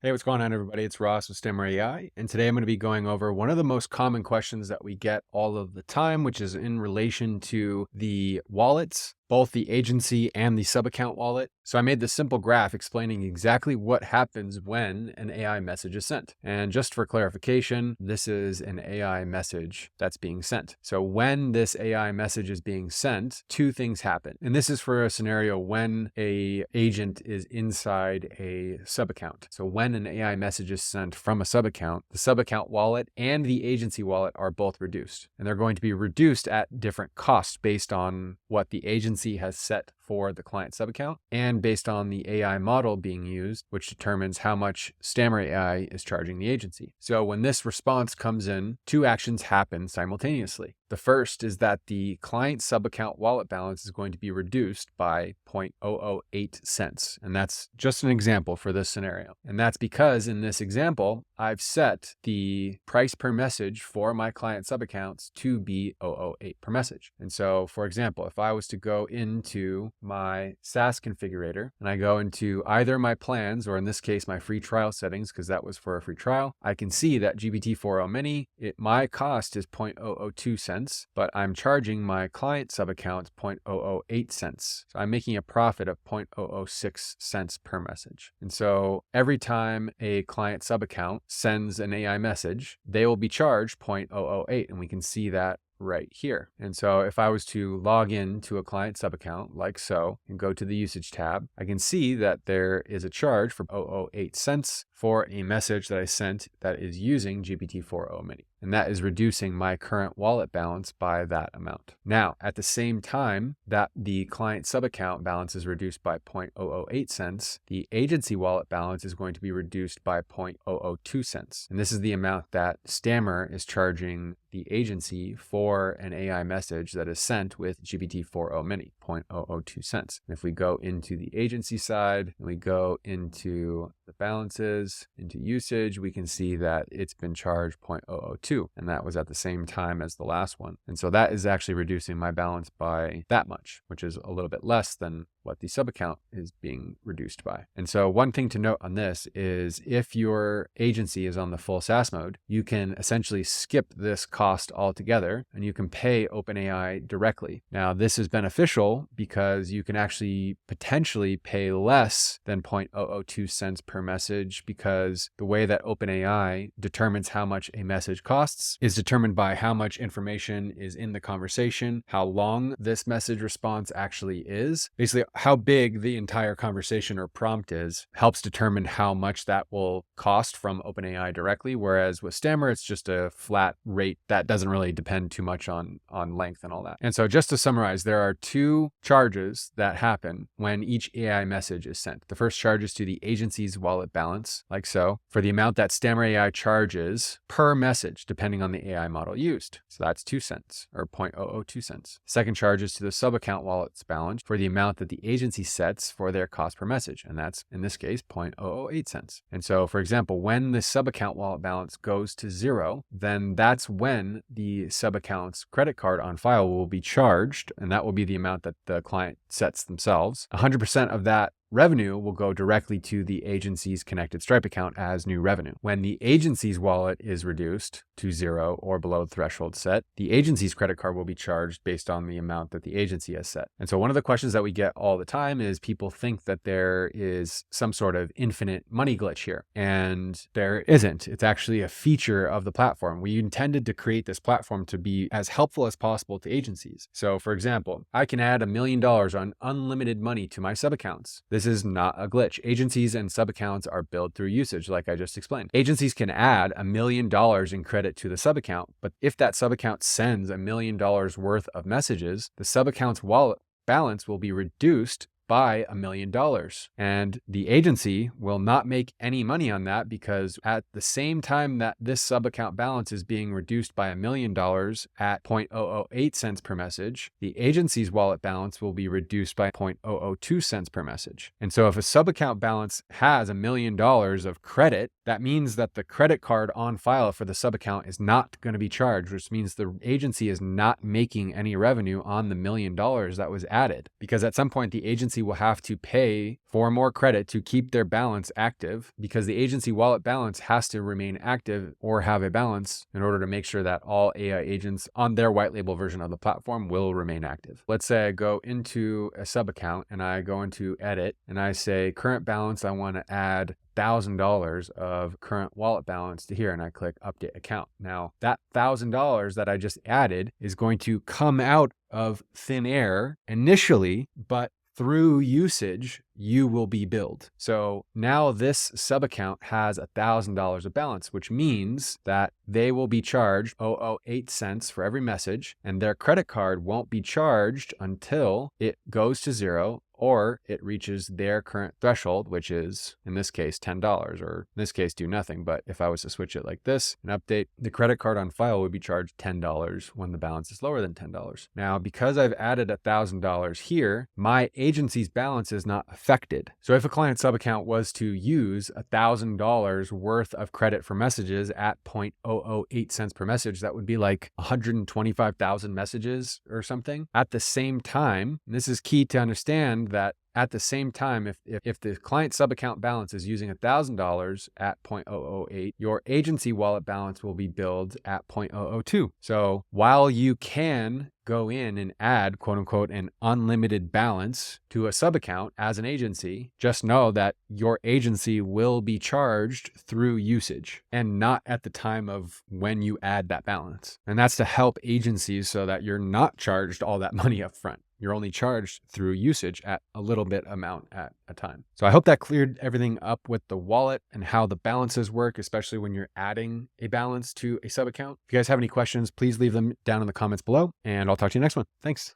Hey, what's going on, everybody? It's Ross with stammer.ai, and today I'm going to be going over one of the most common questions that we get all of the time, which is in relation to the wallets, both the agency and the sub-account wallet. So I made this simple graph explaining exactly what happens when an AI message is sent. And just for clarification, this is an AI message that's being sent. So when this AI message is being sent, two things happen. And this is for a scenario when an agent is inside a sub-account. So when an AI message is sent from a sub-account, the sub-account wallet and the agency wallet are both reduced. And they're going to be reduced at different costs based on what the agency has set for the client sub-account and based on the AI model being used, which determines how much Stammer AI is charging the agency. So when this response comes in, two actions happen simultaneously. The first is that the client sub-account wallet balance is going to be reduced by 0.008 cents. And that's just an example for this scenario. And that's because in this example, I've set the price per message for my client sub-accounts to be 0.008 per message. And so, for example, if I was to go into my SaaS configurator and I go into either my plans, or in this case, my free trial settings, because that was for a free trial, I can see that GPT-4o Mini, my cost is 0.002 cents, but I'm charging my client sub-account 0.008 cents. So I'm making a profit of 0.006 cents per message. And so every time a client sub-account sends an AI message, they will be charged 0.008, and we can see that right here. And so if I was to log in to a client sub-account like so and go to the usage tab, I can see that there is a charge for 0.008 cents for a message that I sent that is using GPT-4o Mini. And that is reducing my current wallet balance by that amount. Now, at the same time that the client sub-account balance is reduced by 0.008 cents, the agency wallet balance is going to be reduced by 0.002 cents. And this is the amount that Stammer is charging the agency for an AI message that is sent with GPT-4o Mini, 0.002 cents. And if we go into the agency side and we go into the balances, into usage, we can see that it's been charged 0.002, and that was at the same time as the last one. And so that is actually reducing my balance by that much, which is a little bit less than what the sub-account is being reduced by. And so one thing to note on this is if your agency is on the full SaaS mode, you can essentially skip this cost altogether and you can pay OpenAI directly. Now, this is beneficial because you can actually potentially pay less than 0.002 cents per message, because the way that OpenAI determines how much a message costs is determined by how much information is in the conversation, how long this message response actually is. Basically, how big the entire conversation or prompt is helps determine how much that will cost from OpenAI directly, whereas with Stammer, it's just a flat rate that doesn't really depend too much on length and all that. And so just to summarize, there are two charges that happen when each AI message is sent. The first charge is to the agency's wallet balance, like so, for the amount that Stammer AI charges per message, depending on the AI model used. So that's 2 cents or 0.002 cents. Second charge is to the sub-account wallet's balance for the amount that the agency sets for their cost per message. And that's, in this case, 0.008 cents. And so, for example, when the sub-account wallet balance goes to 0, then that's when the sub-account's credit card on file will be charged, and that will be the amount that the client sets themselves. 100% of that revenue will go directly to the agency's connected Stripe account as new revenue. When the agency's wallet is reduced to 0 or below the threshold set, the agency's credit card will be charged based on the amount that the agency has set. And so one of the questions that we get all the time is people think that there is some sort of infinite money glitch here, and there isn't. It's actually a feature of the platform. We intended to create this platform to be as helpful as possible to agencies. So for example, I can add $1 million on unlimited money to my sub-accounts. This is not a glitch. Agencies and sub-accounts are billed through usage, like I just explained. Agencies can add $1 million in credit to the sub-account, but if that sub-account sends $1 million worth of messages, the sub-account's wallet balance will be reduced by $1 million. And the agency will not make any money on that, because at the same time that this sub-account balance is being reduced by $1 million at 0.008 cents per message, the agency's wallet balance will be reduced by 0.002 cents per message. And so if a sub-account balance has $1 million of credit, that means that the credit card on file for the sub-account is not going to be charged, which means the agency is not making any revenue on the $1 million that was added, because at some point the agency agency will have to pay for more credit to keep their balance active, because the agency wallet balance has to remain active or have a balance in order to make sure that all AI agents on their white label version of the platform will remain active. Let's say I go into a sub account and I go into edit and I say current balance, I want to add $1,000 of current wallet balance to here, and I click update account. Now that $1,000 that I just added is going to come out of thin air initially, but through usage, you will be billed. So now this sub account has $1,000 of balance, which means that they will be charged 0.008 cents for every message, and their credit card won't be charged until it goes to zero or it reaches their current threshold, which is, in this case, $10, or in this case, do nothing. But if I was to switch it like this and update, the credit card on file would be charged $10 when the balance is lower than $10. Now, because I've added $1,000 here, my agency's balance is not affected. So if a client sub account was to use $1,000 worth of credit for messages at 0.008 cents per message, that would be like 125,000 messages or something. At the same time, and this is key to understand, that at the same time, if the client sub account balance is using $1,000 at 0.008, your agency wallet balance will be billed at 0.002. So while you can go in and add, quote unquote, an unlimited balance to a sub account as an agency, just know that your agency will be charged through usage and not at the time of when you add that balance. And that's to help agencies so that you're not charged all that money up front. You're only charged through usage at a little bit amount at a time. So I hope that cleared everything up with the wallet and how the balances work, especially when you're adding a balance to a sub account. If you guys have any questions, please leave them down in the comments below, and I'll talk to you next one. Thanks.